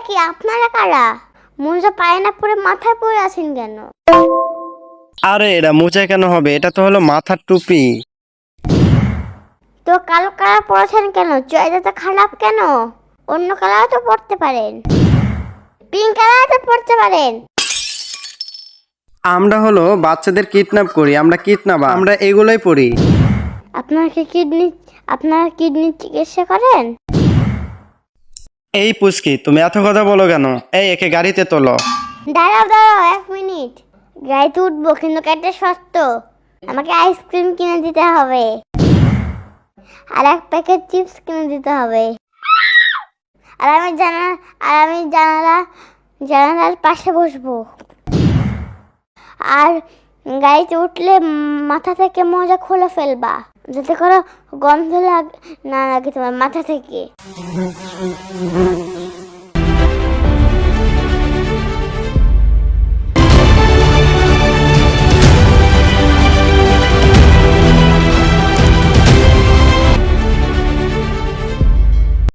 কি আপনারা কারা? মোজা পায়ে না পরে মাথায় পরে আছেন কেন? আরে এটা মোজা কেন হবে? এটা তো হলো মাথার টুপি। তো কালো কালার পরেছেন কেন? চয়েসটা তো খারাপ কেন? অন্য কালার তো পরতে পারেন, পিঙ্ক কালার তো পরতে পারেন। আমরা হলো বাচ্চাদের কিডন্যাপ করি, আমরা কিডন্যাপার, আমরা এগুলোই পড়ি। আপনারা কিডনি চিকিৎসা করেন? এই পুচকি, তুমি এত কথা বলো কেন? এই একে গাড়িতে তোলো। দাঁড়াও 1 মিনিট। গাড়িতে উঠবো কিন্তু কাটতে সস্ত। আমাকে আইসক্রিম কিনে দিতে হবে, আর 1 প্যাকেট চিপস কিনে দিতে হবে। আর আমি জানালার পাশে বসবো। আর গাড়িতে উঠলে মাথা থেকে মোজা খুলে ফেলবা, যাতে করে গন্ধ না লাগে তোমার মাথা থেকে।